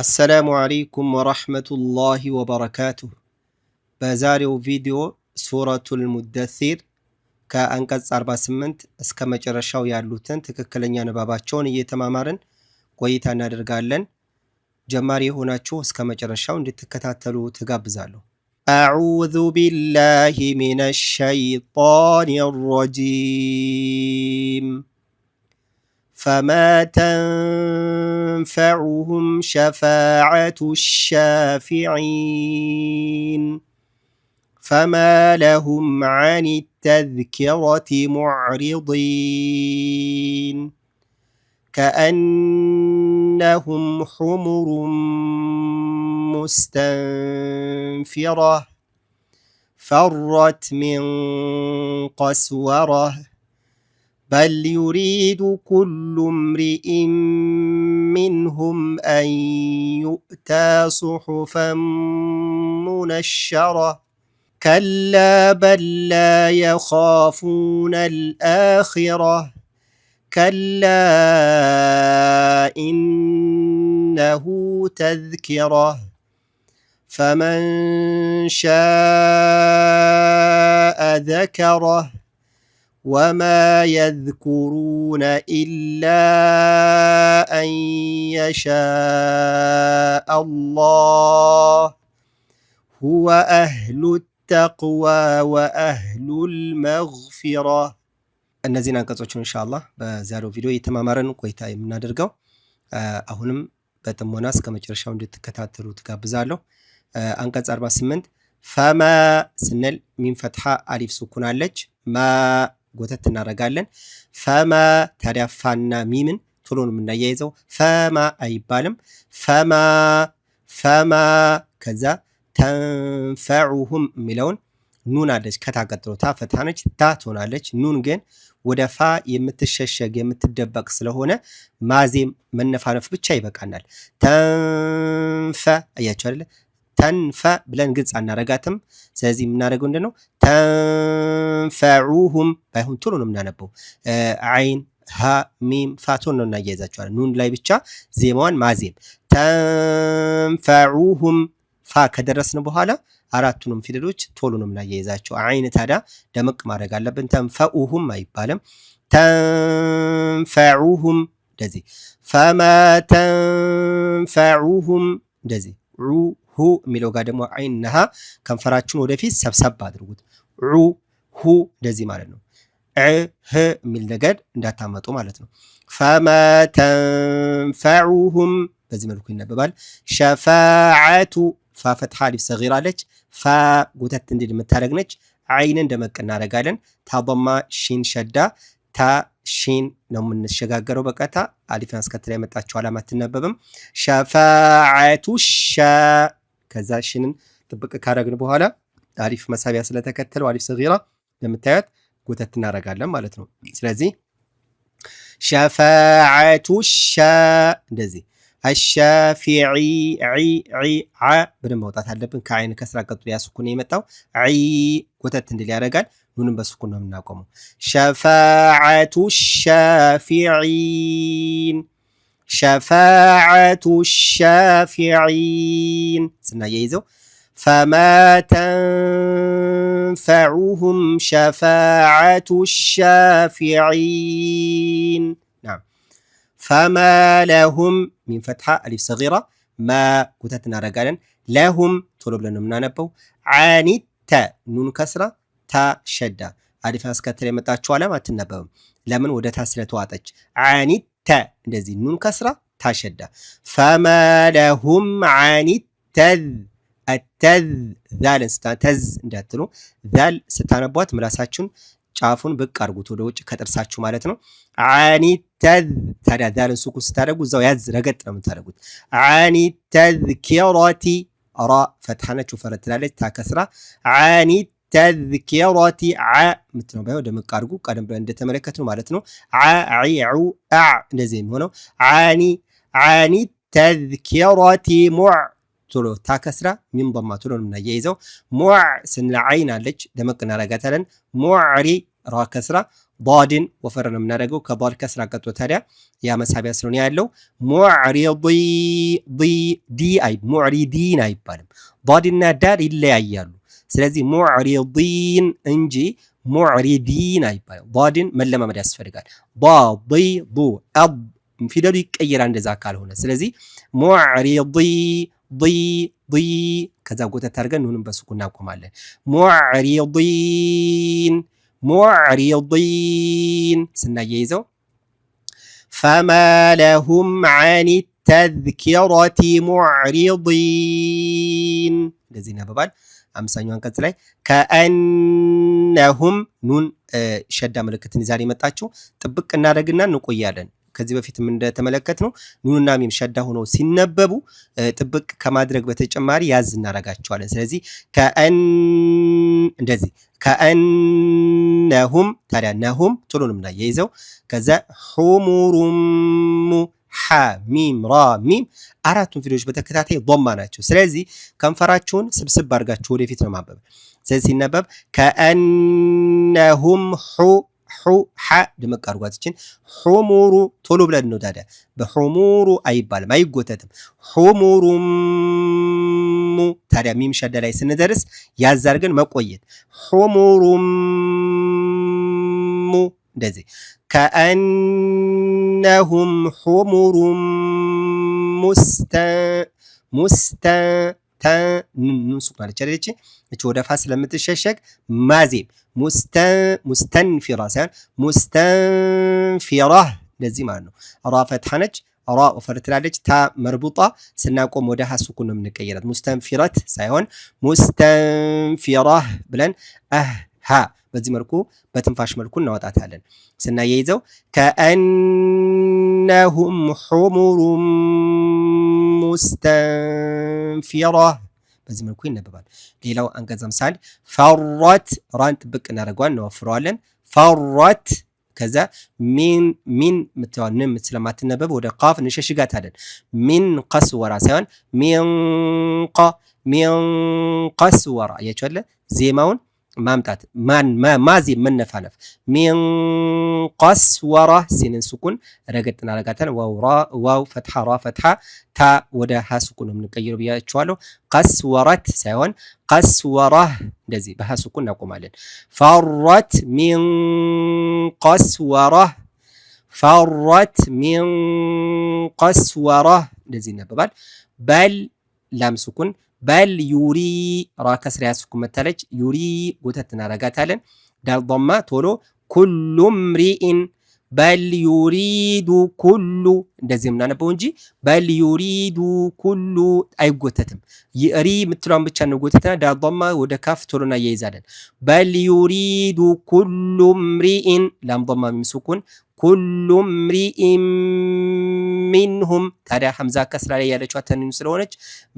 አሰላሙ አለይኩም ወረሕመቱላሂ ወበረካቱሁ። በዛሬው ቪዲዮ ሱረቱል ሙደሲር ከአንቀጽ 48 እስከ መጨረሻው ያሉትን ትክክለኛ ንባባቸውን እየተማማርን ቆይታ እናደርጋለን። ጀማሪ የሆናችሁ እስከ መጨረሻው እንድትከታተሉ ትጋብዛለሁ። አዑዙ ቢላሂ ሚነሽ ሸይጧኒር ረጂም فما تنفعهم شفاعة الشافعين فما لهم عن التذكرة معرضين كأنهم حمر مستنفرة فرت من قسورة بل يريد كل امرئ منهم أن يؤتى صحفا منشرة كلا بل لا يخافون الآخرة كلا إنه تذكرة فمن شاء ذكره وما يذكرون إلا أن يشاء الله هو أهل التقوى وأهل المغفرة እነዚህን አንቀጾችን ኢንሻአላህ በዛሬው ቪዲዮ የተማማረን ቆይታ የምናደርገው አሁንም በጥሞና እስከ መጨረሻው እንድትከታተሉ ትጋብዛለሁ። አንቀጽ 48 ፈማ ስንል ሚም ፈትሐ አሊፍ ሱኩን አለች። ማ ጎተት እናደርጋለን። ፈማ ታዲያ ፋና ሚምን ቶሎ ነው የምናያይዘው። ፈማ አይባልም። ፈማ ከዛ ተንፈዑሁም የሚለውን ኑን አለች ከታቀጥሎ ታ ፈትሐ ነች፣ ታ ትሆናለች። ኑን ግን ወደ ፋ የምትሸሸግ የምትደበቅ ስለሆነ ማዜም መነፋነፍ ብቻ ይበቃናል። ተንፈ አያችሁ አይደለ? ተንፈ ብለን ግልጽ አናረጋትም። ስለዚህ የምናደርገው እንደነው ተንፈዑሁም ባይሆን ቶሎ ነው የምናነበው። አይን ሀ ሚም ፋቶን ነው እናያይዛቸዋለን። ኑን ላይ ብቻ ዜማዋን ማዜም። ተንፈዑሁም ፋ ከደረስን በኋላ አራቱንም ፊደሎች ቶሎ ነው የምናያይዛቸው። አይን ታዲያ ደመቅ ማድረግ አለብን። ተንፈዑሁም አይባልም። ተንፈዑሁም እንደዚህ። ፈማ ተንፈዑሁም እንደዚህ። ሁ የሚለው ጋር ደግሞ አይን ነሃ ከንፈራችሁን ወደፊት ሰብሰብ አድርጉት። ሁ እንደዚህ ማለት ነው። ህ የሚል ነገር እንዳታመጡ ማለት ነው። ፈማ ተንፈዑሁም በዚህ መልኩ ይነበባል። ሸፋዓቱ ፋ ፈትሐ አሊፍ ሰጊራ አለች። ፋ ጎተት እንዲል የምታደርግ ነች። አይንን ደመቅ እናደርጋለን። ታበማ ሺን ሸዳ ታ ሺን ነው የምንሸጋገረው በቀጥታ አሊፍን አስከትላ የመጣችው ዓላማ አትነበብም። ሸፋዓቱ ሻ ከዛ ሺንን ጥብቅ ካደረግን በኋላ አሊፍ መሳቢያ ስለተከተለው አሊፍ ሰጊራ ለምታዩት ጎተት እናደርጋለን ማለት ነው። ስለዚህ ሸፋዓቱ ሻ እንደዚህ። አሻፊዒ ዓ ብለን ማውጣት አለብን። ከአይን ከስራ ቀጥሎ ያስኩን የመጣው ጎተት እንዲል ያደርጋል። ኑንም በስኩን ነው የምናቆመው። ሸፋዓቱ ሻፊዒን ሸፋዓቱ ሻፊዒን ስናያይዘው ፈማ ተንፈዑሁም ሸፋዓቱ ሻፊዒን ፈማ ለሁም ሚን ፈትሐ አሊፍ ሰጊራ ማ ጎተት እናደርጋለን። ለሁም ቶሎ ብለን ነው የምናነበው። ዓኒተ ኑን ከስራ ታ ሸዳ አሊፍ አስከትላ የመጣችው ዓላማ አትነበብም። ለምን? ወደ ታ ስለተዋጠች። ዓኒተ እንደዚህ ኑን ከስራ ታ ሸዳ። ፈማ ለሁም ዓኒተዝ አተዝ ዛልን ተዝ እንዳትሉ ዛል ስታነቧት ምላሳችሁን ጫፉን ብቅ አድርጉት ወደ ውጭ ከጥርሳችሁ ማለት ነው። ዓኒተዝ ታዲያ ዛልን ሱኩን ስታደርጉ እዛው ያዝ ረገጥ ነው የምታደርጉት። ዓኒተዝኪረቲ ራ ፈትሐ ነች ወፈረት ትላለች። ታ ከስራ ዓኒተዝኪረቲ ዓ ምትነው ባይሆን ደመቅ አድርጉ። ቀደም ብለን እንደተመለከትነው ማለት ነው። ዓ እንደዚህ የሚሆነው ዓኒተዝኪረቲ ሙዕ ቶሎ ታ ከስራ ሚን ضማ ቶሎ ነው የምናያይዘው። ሙዕ ስንል አይን አለች ደመቅ እናረጋታለን። ሙዕሪ ራ ከስራ ضادን ወፈር ነው የምናደርገው ከضاد ከስራ ቀጥሎ ታዲያ ያ መሳቢያ ስለሆነ ያለው ሙዕሪዲን አይባልም ضادና ዳል ይለያያሉ ስለዚህ ሙዕሪዲን እንጂ ሙዕሪዲን አይባልም ضادን መለማመድ ያስፈልጋል ض ፊደሉ ይቀየራል እንደዛ ካልሆነ ስለዚህ ሙዕሪዲ ከዛ ጎተት አድርገን ኑንም በሱኩን እናቆማለን ሙዕሪዲን ስናያይዘው فما لهم عن التذكرة معرضين እንደዚህ ነበባል አምሳኛው አንቀጽ ላይ ከአነሁም ኑን ሸዳ ምልክትን ይዛል የመጣችው ጥብቅ እናደርግና እንቆያለን ከዚህ በፊትም እንደተመለከትነው ኑንና ሚም ሸዳ ሆኖ ሲነበቡ ጥብቅ ከማድረግ በተጨማሪ ያዝ እናረጋቸዋለን ስለዚህ እንደዚህ ከአነሁም ታዲያ ነሁም ቶሎንም ላይ ያይዘው ከዛ ሁሙሩም ሐ ሚም ራ ሚም አራቱን ፊደሎች በተከታታይ ضማ ናቸው ስለዚህ ከንፈራቸውን ስብስብ አድርጋችሁ ወደፊት ነው ማንበብ ስለዚህ ሲነበብ ከአነሁም ሐ ድምቅ አድርጓትችን ሁሙሩ ቶሎ ብለን ነው ታዲያ በሁሙሩ አይባልም አይጎተትም ሁሙሩም ታዲያ ሚም ሸዳ ላይ ስንደርስ ያዝ አድርገን መቆየት ሁሙሩም እንደዚህ ከአነሁም ሁሙሩም ኑን ሱኩን አለች አይደል እቺ ወደ ፋ ስለምትሸሸግ ማዜም ሙስተንፊራ ሳይሆን ሙስተንፊራ እንደዚህ ማለት ነው ራ ፈትሐ ነች ራ ወፈር ትላለች ታ መርቡጣ ስናቆም ወደ ሀ ሱኩን ነው የምንቀይራት ሙስተንፊረት ሳይሆን ሙስተንፊራ ብለን ሀ በዚህ መልኩ በትንፋሽ መልኩ እናወጣታለን ስናያይዘው ከአነሁም ሁሙሩም ሙስተንፊራ በዚህ መልኩ ይነበባል ሌላው አንቀጽ ምሳሌ ፈራት ራን ጥብቅ እናደርገዋለን እናወፍረዋለን ፈራት ከዛ ሚን ምትዋንም ስለማትነበብ ወደ ቃፍ እንሸሽጋታለን ሚን ቀስወራ ሳይሆን ሚን ቀስወራ ያቻለ ዜማውን ማምጣት ማዜም መነፋነፍ ሚን ቀስወራ ሲንን ሱኩን ረገጥ እናደርጋታለን ዋው ፈትሐ ራ ፈትሐ ታ ወደ ሀ ሱኩን ነው የምንቀይረው ብያችኋለሁ ቀስወራት ሳይሆን ቀስወራ እንደዚህ በሀ ሱኩን እናቆማለን ፈራት ሚን ቀስወራ እንደዚህ ይነበባል በል ላም ሱኩን በል ዩሪ ራ ከስራ ያስኩ መታለች ዩሪ ጎተት እናረጋታለን ዳል ضማ ቶሎ ኩሉ ምሪኢን በል ዩሪዱ ኩሉ እንደዚህ ምናነበው እንጂ በል ዩሪዱ ኩሉ አይጎተትም ይሪ ምትሏን ብቻ ነው ጎተትና ዳል ضማ ወደ ካፍ ቶሎና ያይዛለን በል ዩሪዱ ኩሉ ምሪኢን ላም ضማ ሚም ሱኩን ኩሉ ምሪኢን ሚንሁም ታዲያ ሐምዛ ከስራ ላይ ያለችው ተንኑ ስለሆነች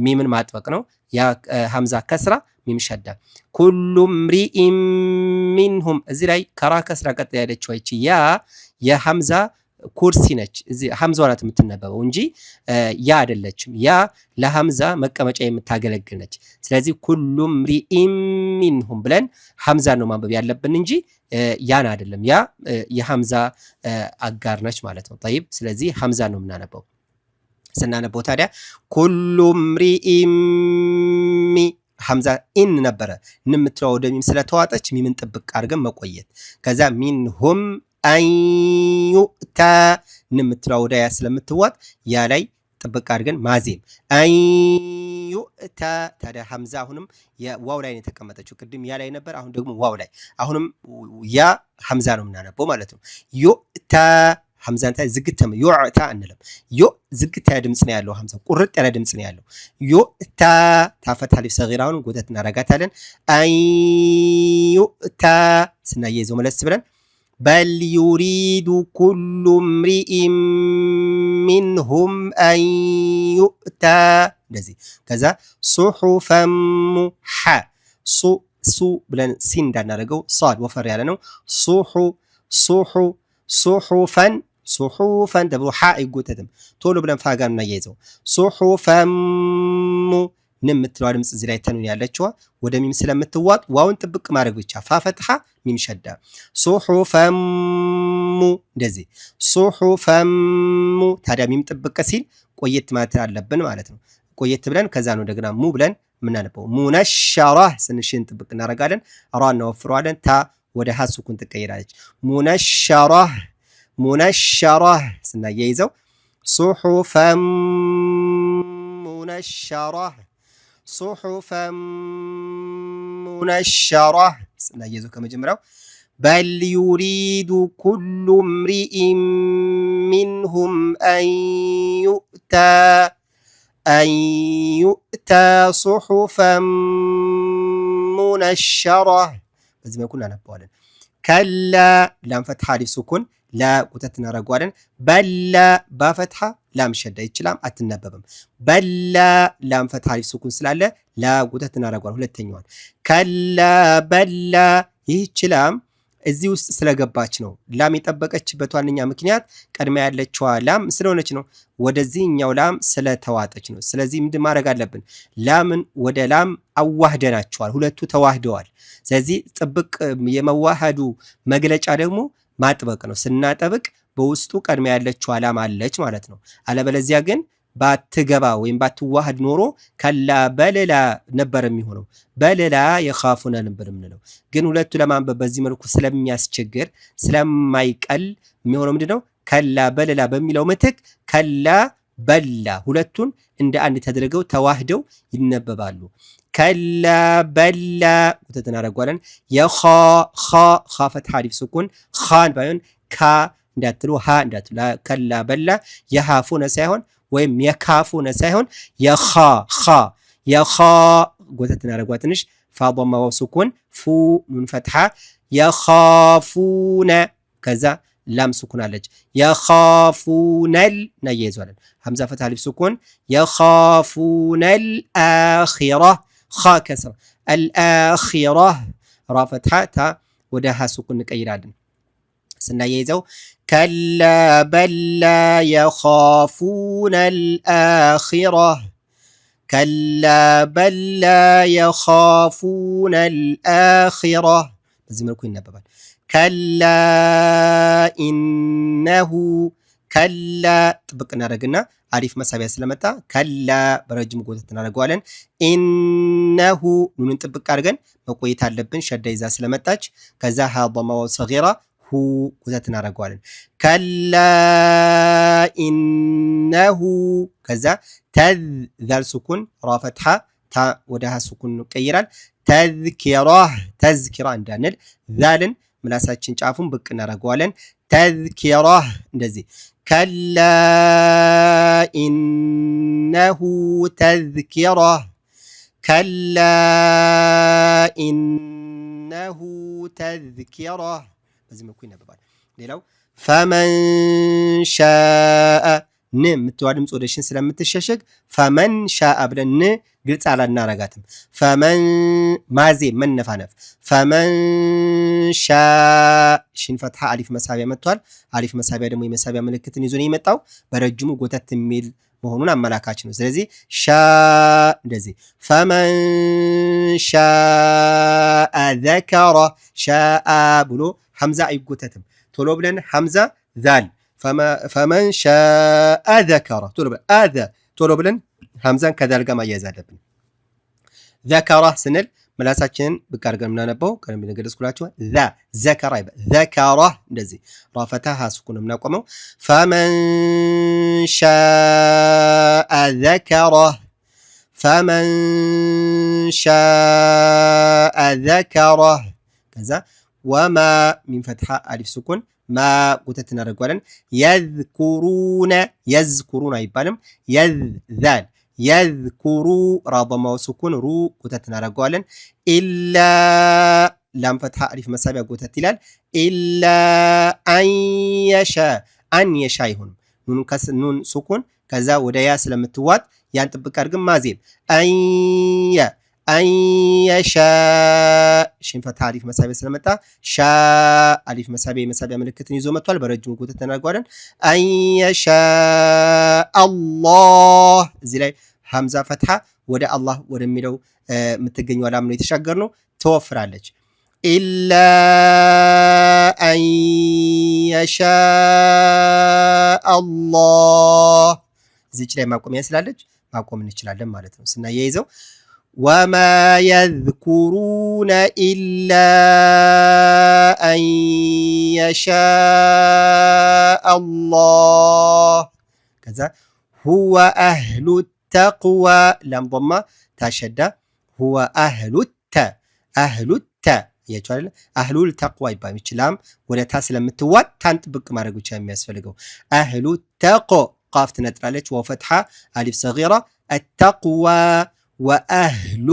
ሚምን ማጥበቅ ነው ያ ሐምዛ ከስራ ሚም ሸዳ ኩሉ ምሪኢን ሚንሁም እዚህ ላይ ከራ ከስራ ቀጥ ያለችው አይቺ ያ የሐምዛ ኩርሲ ነች እዚህ ሐምዛው ናት የምትነበበው እንጂ ያ አይደለችም ያ ለሐምዛ መቀመጫ የምታገለግል ነች ስለዚህ ኩሉ ምሪኢን ሚንሁም ብለን ሐምዛ ነው ማንበብ ያለብን እንጂ ያን አይደለም ያ የሐምዛ አጋር ነች ማለት ነው طيب ስለዚህ ሐምዛ ነው የምናነበው ስናነበው ታዲያ ኩሉ ምሪኢን ሐምዛ ኢን ነበረ ንምትለው ወደ ሚም ስለተዋጠች ሚምን ጥብቅ አድርገን መቆየት ከዛ ሚንሁም አንዩታ ንምትለው ወደ ያ ስለምትዋጥ ያ ላይ ጥብቅ አድርገን ማዜም አንዩታ ታዲያ ሐምዛ አሁንም የዋው ላይ ነው የተቀመጠችው ቅድም ያ ላይ ነበር አሁን ደግሞ ዋው ላይ አሁንም ያ ሐምዛ ነው የምናነበው ማለት ነው ዩታ ሐምዛን ታይ ዝግተም ዩዕታ እንለም ዝግታ ድምጽ ነው ያለው ሐምዛ ቁርጥ ያለ ድምጽ ነው ያለው ዩታ ታፈታ ሊፍ ሰጊራውን ጎተት እናረጋታለን አንዩታ ስናየዘው መለስ ብለን በል ዩሪዱ ኩሉ ምሪኢን ሚንሁም አንዩታ እንደዚህ ከዛ ሱሑፈን ሙሐ ሱ ብለን ሲን እንዳናረገው ሷድ ወፈር ያለ ነው ሱሑፈን ተብሎ ሐ አይጎተትም ቶሎ ብለን ፋጋን እናያይዘው ሱሑፈን ንም የምትለዋ ድምፅ እዚህ ላይ ተንዊን ያለችዋ ወደ ሚም ስለምትዋጥ ዋውን ጥብቅ ማድረግ ብቻ ፋ ፈትሐ ሚም ሸዳ ሱሑፈሙ እንደዚህ ሱሑፈሙ ታዲያ ሚም ጥብቅ ሲል ቆየት ማለት አለብን ማለት ነው። ቆየት ብለን ከዛ ነው እንደገና ሙ ብለን ምናነበው ሙነሸራህ ስንሽን ጥብቅ እናደርጋለን። ራ እናወፍረዋለን። ታ ወደ ሀ ሱኩን ትቀይራለች። ሙነሸራህ ስናያይዘው ሱሑፈም ሙነሸራህ ስናያይዘው ከመጀመሪያው በል ዩሪዱ ኩሉ እምሪኢን ሚንሁም አን ዩእታ ሱሑፈን ሙነሸራህ በዚህ መልኩ እናነባዋለን። ከላ ላም ፈትሐ አሊፍ ሱኩን ላ ቁተት እናደርገዋለን። በላ ባፈትሐ ላም ሸዳ ይችላም አትነበብም። በላ ላም ፈትሐ አሊፍ ሱኩን ስላለ ላ ቁተት እናደርገዋለን። ሁለተኛዋን ከላ በላ ይችላም እዚህ ውስጥ ስለገባች ነው። ላም የጠበቀችበት ዋነኛ ምክንያት ቀድማ ያለችዋ ላም ስለሆነች ነው። ወደዚህኛው ላም ስለተዋጠች ነው። ስለዚህ ምንድን ማድረግ አለብን? ላምን ወደ ላም አዋህደናቸዋል። ሁለቱ ተዋህደዋል። ስለዚህ ጥብቅ የመዋሃዱ መግለጫ ደግሞ ማጥበቅ ነው። ስናጠብቅ በውስጡ ቀድማ ያለችዋ ላም አለች ማለት ነው። አለበለዚያ ግን ባትገባ ወይም ባትዋሃድ ኖሮ ከላ በለላ ነበር የሚሆነው። በለላ የኻፉነ ነበር የምንለው። ግን ሁለቱ ለማንበብ በዚህ መልኩ ስለሚያስቸግር ስለማይቀል የሚሆነው ምንድነው? ከላ በለላ በሚለው ምትክ ከላ በላ ሁለቱን እንደ አንድ ተደርገው ተዋህደው ይነበባሉ። ከላ በላ ወተት እናደርገዋለን። የኻ ፈትሐ አሊፍ ሱኩን ኻን ባይሆን ካ እንዳትሉ ሃ እንዳትሉ ከላ በላ የሃፉነ ሳይሆን ወይም የካፉነ ሳይሆን የኻ ጎተት እናደርገዋ ትንሽ ፋ ضمه ዋው ሱኩን ፉ ኑን ፈትሐ የኻፉነ ከዛ ላም ሱኩን አለች የኻፉነል እናያይዘዋለን። ሐምዛ ፈትሐ አሊፍ ሱኩን የኻፉነል አኺራ ኻ ከስራ አልአኺራ ራ ፈትሐ ታ ወደ ሀ ሱኩን እንቀይራለን። ስናያይዘው ከላ በላ የኻፉነል አኺራ ከላ በላ የኻፉነል አኺራ በዚህ መልኩ ይነበባል። ከላ ኢነሁ ከላ ጥብቅ እናደርግና አሊፍ መሳቢያ ስለመጣ ከላ በረጅም ጎተት እናደርገዋለን። ኢነሁ ኑንን ጥብቅ አድርገን መቆየት አለብን ሸዳ ይዛ ስለመጣች። ከዛ ሀ ضمه ዋው ሰጊራ ሁ ጎተት እናደርገዋለን። ከላ ኢነሁ ከዛ ተዝ ዛል ሱኩን ራ ፈትሐ ታ ወደ ሀ ሱኩን ይቀይራል። ተዝኪራ እንዳንል ዛልን ምላሳችን ጫፉን ብቅ እናደርገዋለን። ተዝኪራ እንደዚህ ከላ ኢነሁ ተዝኪራ ከላ ኢነሁ ተዝኪራ በዚህ መልኩ ይነበባል። ሌላው ፈመን ሻአ ን የምትዋ ድምፅ ወደ ሽን ስለምትሸሸግ ፈመን ሻአ ብለን ን ግልጽ አላናረጋትም። ፈመን ማዜ መነፋነፍ ፈመን ሻ ሽን ፈትሐ አሊፍ መሳቢያ መጥቷል። አሊፍ መሳቢያ ደግሞ የመሳቢያ ምልክትን ይዞ ነው የመጣው። በረጅሙ ጎተት የሚል መሆኑን አመላካች ነው። ስለዚህ ሻ እንደዚህ ፈመን ሻአ ዘከረ ሻአ ብሎ ሐምዛ አይጎተትም። ቶሎ ብለን ሐምዛ ዛል ፈመን ሻአ ዘከረ ቶሎ ብለን ሐምዛን ከዛል ጋር ማያያዝ አለብን። ዘከራ ስንል ምላሳችንን ብቅ አድርገን የምናነበው ቀደም ብለን ገለጽኩላችሁ። ዘከራ ይባል ዘከራ እንደዚህ ራ ፈትሐ ሱኩን የምናቆመው ፈመን ሻአ ዘከረ ፈመን ሻአ ዘከረ ከዛ ወማ ሚን ፈትሐ አሊፍ ሱኩን ማ ቁተት እናደርገዋለን። የዝኩሩን አይባልም። ዛል የዝኩሩ ራ ضمه ዋው ሱኩን ሩ ቁተት እናደርገዋለን። ኢላ ላም ፈትሐ አሊፍ መሳቢያ ቁተት ይላል። ኢላ አንየሻ አይሆንም። ኑን ሱኩን ከዛ ወደ ያ ስለምትዋጥ ያን ጥብቅ አድርገን ማዜም አንየሻ ሽን ፈትሐ አሊፍ መሳቢያ ስለመጣ ሻ አሊፍ መሳቢያ የመሳቢያ ምልክትን ይዞ መጥቷል። በረጅሙ ቁተት እናደርገዋለን። አንየሻ አላህ እዚህ ላይ ሐምዛ ፈትሐ ወደ አላህ ወደሚለው የምትገኘው ላም ነው የተሻገርነው ትወፍራለች። ኢላ አን የሻ አላህ እዚች ላይ ማቆሚያ ስላለች ማቆም እንችላለን ማለት ነው። ስናያይዘው ወማ የዝኩሩነ ኢላ አን የሻ አላህ ከዛ ሁወ አህሉ ተቅዋ ላም ضማ ታሸዳ ሁወ አህሉ ተ ያቻለ አህሉል ተቅዋ ይባል ይችላል። ወደ ታ ስለምትዋጥ ታን ጥብቅ ማድረግ ብቻ የሚያስፈልገው አህሉ ተቆ ቃፍ ትነጥራለች ወፈትሐ አሊፍ ሰጊራ التقوى وأهل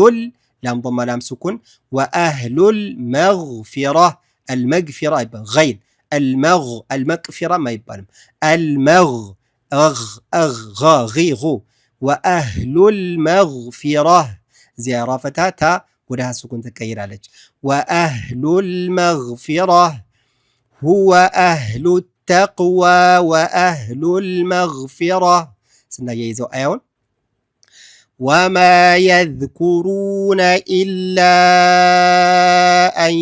لام ضم لام سكون وأهل المغفرة المغفرة يبقى غين المغفرة ما يبقى غي وأهل المغفرة زيارة فتاة تا ودها سكون تكير عليك وأهل المغفرة هو أهل التقوى وأهل المغفرة سنة يزو آيون وما يذكرون إلا أن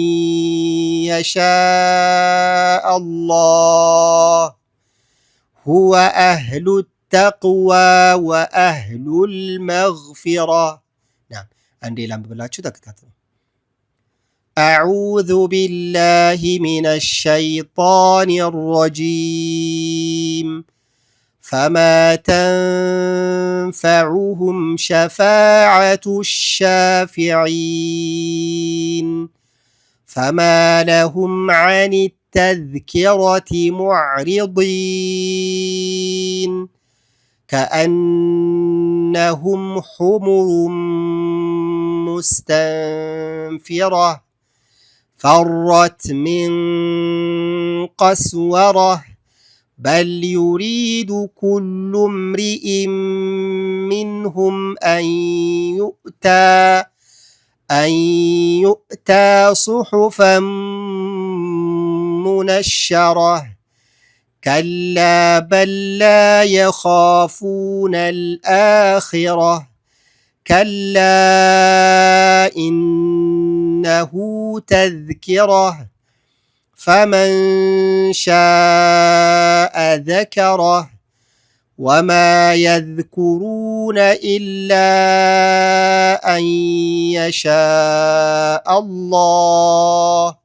يشاء الله هو أهل التقوى وأهل المغفرة نعم عندي لام ببلاتشو تكتاتو أعوذ بالله من الشيطان الرجيم فما تنفعهم شفاعة الشافعين فما لهم عن التذكرة معرضين كأنهم حمر مستنفرة فرت من قسورة بل يريد كل امرئ منهم أن يؤتى صحفا منشرة كلا بل لا يخافون الآخرة كلا إنه تذكرة فمن شاء ذكره وما يذكرون إلا أن يشاء الله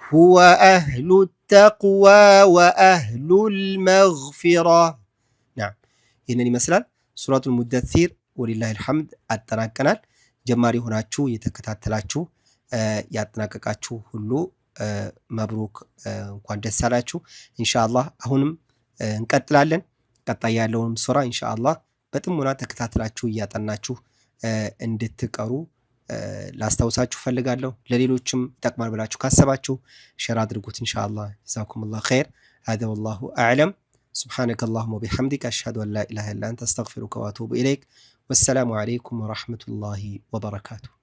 هو أهل التقوى وأهل المغفرة نعم إنني مثلا سورة المدثر ولله الحمد أتناكنال ጀማሪ ሆናችሁ የተከታተላችሁ ያጠናቀቃችሁ ሁሉ መብሩክ እንኳን ደስ አላችሁ። ኢንሻአላህ አሁንም እንቀጥላለን። ቀጣይ ያለውን ሱራ ኢንሻአላህ በጥሞና ተከታትላችሁ እያጠናችሁ እንድትቀሩ ላስታውሳችሁ ፈልጋለሁ። ለሌሎችም ይጠቅማል ብላችሁ ካሰባችሁ ሼር አድርጉት ኢንሻአላህ። ጀዛኩሙላህ ኸይር። هذا والله أعلم. سبحانك اللهم وبحمدك أشهد أن لا إله إلا أنت أستغفرك وأتوب إليك. والسلام عليكم ورحمة الله وبركاته.